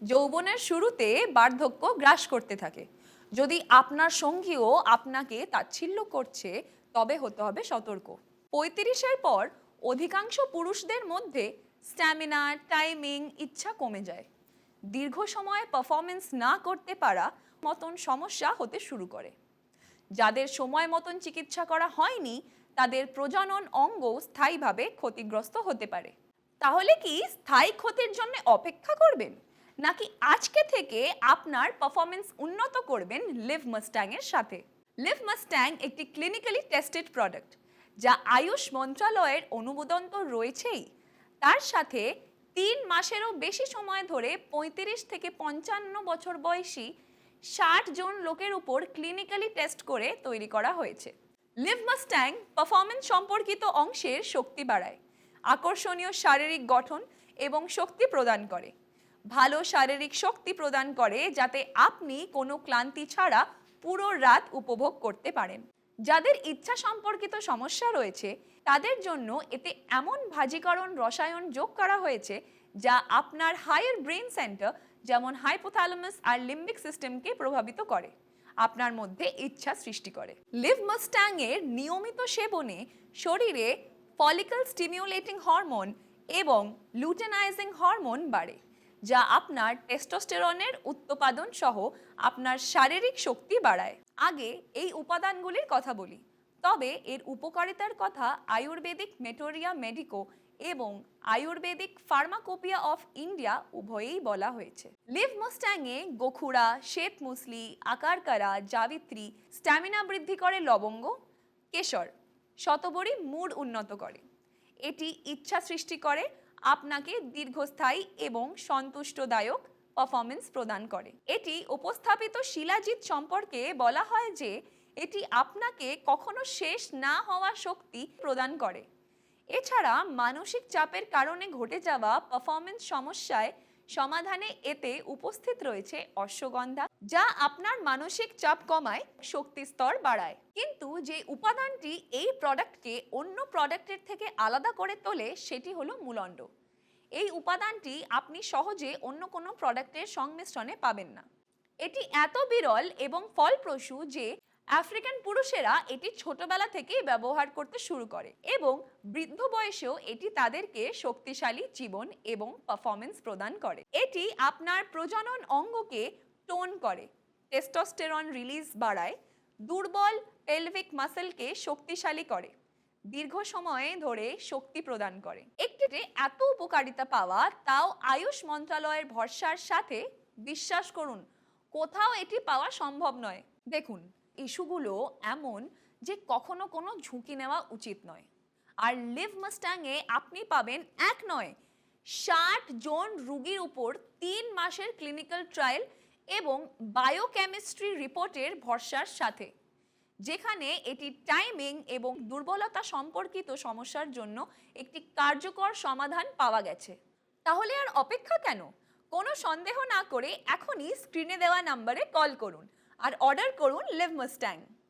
যৌবনের শুরুতে বার্ধক্য গ্রাস করতে থাকে। যদি আপনার সঙ্গীও আপনাকে তাচ্ছিল্য করছে, তবে হতে হবে সতর্ক। 35-এর পর অধিকাংশ পুরুষদের মধ্যে স্ট্যামিনা, টাইমিং, ইচ্ছা কমে যায়। দীর্ঘ সময় পারফরমেন্স না করতে পারা মতন সমস্যা হতে শুরু করে। যাদের সময় মতন চিকিৎসা করা হয়নি, তাদের প্রজনন অঙ্গ স্থায়ীভাবে ক্ষতিগ্রস্ত হতে পারে। তাহলে কি স্থায়ী ক্ষতির জন্য অপেক্ষা করবেন, নাকি আজকে থেকে আপনার পারফরমেন্স উন্নত করবেন লিভ মাস্ট্যাং এর সাথে? লিভ মাস্ট্যাং একটি ক্লিনিক্যালি টেস্টেড প্রোডাক্ট, যা আয়ুষ মন্ত্রণালয়ের অনুমোদন তো রয়েছেই, তার সাথে 3 মাসেরও বেশি সময় ধরে 35 থেকে 55 বছর বয়সী 60 জন লোকের উপর ক্লিনিক্যালি টেস্ট করে তৈরি করা হয়েছে। লিভ মাস্ট্যাং পারফরমেন্স সম্পর্কিত অংশের শক্তি বাড়ায়, আকর্ষণীয় শারীরিক গঠন এবং শক্তি প্রদান করে। ভালো শারীরিক শক্তি প্রদান করে যাতে আপনি কোনো ক্লান্তি ছাড়া পুরো রাত উপভোগ করতে পারেন। যাদের ইচ্ছা সম্পর্কিত সমস্যা রয়েছে, তাদের জন্য এতে এমন ভাজীকরণ রসায়ন যোগ করা হয়েছে যা আপনার হায়ার ব্রেন সেন্টার যেমন হাইপোথ্যালামাস আর লিম্বিক সিস্টেমকে প্রভাবিত করে, আপনার মধ্যে ইচ্ছা সৃষ্টি করে। লিভ মাস্ট্যাং এর নিয়মিত সেবনে শরীরে ফলিকল স্টিমিউলেটিং হরমোন এবং লুটেনাইজিং হরমোন বাড়ে, যা আপনার টেস্টোস্টেরনের উৎপাদন সহ আপনার শারীরিক শক্তি বাড়ায়। আগে এই উপাদানগুলির কথা বলি, তবে এর উপকারিতার কথা আয়ুর্বেদিক মেটোরিয়া মেডিকো এবং আয়ুর্বেদিক ফার্মাকোপিয়া অফ ইন্ডিয়া উভয়েই বলা হয়েছে। লিভ মাস্ট্যাংয়ে গোখুড়া, শ্বেতমুসলি, আকারকারা, জাবিত্রী স্ট্যামিনা বৃদ্ধি করে, লবঙ্গ, কেশর শতবরী মুড উন্নত করে। এটি ইচ্ছা সৃষ্টি করে, আপনাকে দীর্ঘস্থায়ী এবং সন্তুষ্টদায়ক পারফরমেন্স প্রদান করে। এটি উপস্থাপিত শিলাজিৎ সম্পর্কে বলা হয় যে এটি আপনাকে কখনো শেষ না হওয়া শক্তি প্রদান করে। এছাড়া মানসিক চাপের কারণে ঘটে যাওয়া পারফরমেন্স সমস্যায় সমাধানে এতে উপস্থিত রয়েছে অশ্বগন্ধা, যা আপনার মানসিক চাপ কমায়, শক্তি স্তর বাড়ায়। কিন্তু যে উপাদানটি এই প্রোডাক্টকে অন্য প্রোডাক্টের থেকে আলাদা করে তোলে সেটি হলো মূলণ্ড। এই উপাদানটি আপনি সহজে অন্য কোনো প্রোডাক্টের সংমিশ্রণে পাবেন না। এটি এত বিরল এবং ফলপ্রসূ যে আফ্রিকান পুরুষেরা এটি ছোটবেলা থেকেই ব্যবহার করতে শুরু করে এবং বৃদ্ধ বয়সেও এটি তাদেরকে শক্তিশালী জীবন এবং পারফরমেন্স প্রদান করে। এটি আপনার প্রজনন অঙ্গকে টোন করে, টেস্টোস্টেরন রিলিজ বাড়ায়, দুর্বল পেলভিক মাসলকে শক্তিশালী করে, দীর্ঘ সময় ধরে শক্তি প্রদান করে। একটিতে এত উপকারিতা পাওয়া, তাও আয়ুষ মন্ত্রণালয়ের ভরসার সাথে, বিশ্বাস করুন কোথাও এটি পাওয়া সম্ভব নয়। দেখুন, ইস্যুগুলো এমন যে কখনো কোনো ঝুঁকি নেওয়া উচিত নয়। আর লিভ মাস্ট্যাংয়ে আপনি পাবেন এক নয় 60 জন রোগীর উপর 3 মাসের ক্লিনিক্যাল ট্রায়াল এবং বায়োকেমিস্ট্রি রিপোর্টের ভরসার সাথে, যেখানে এটি টাইমিং এবং দুর্বলতা সম্পর্কিত সমস্যার জন্য একটি কার্যকর সমাধান পাওয়া গেছে। তাহলে আর অপেক্ষা কেন? কোনো সন্দেহ না করে এখনই স্ক্রিনে দেওয়া নাম্বারে কল করুন আর অর্ডার করুন লিভ মাস্ট্যাং।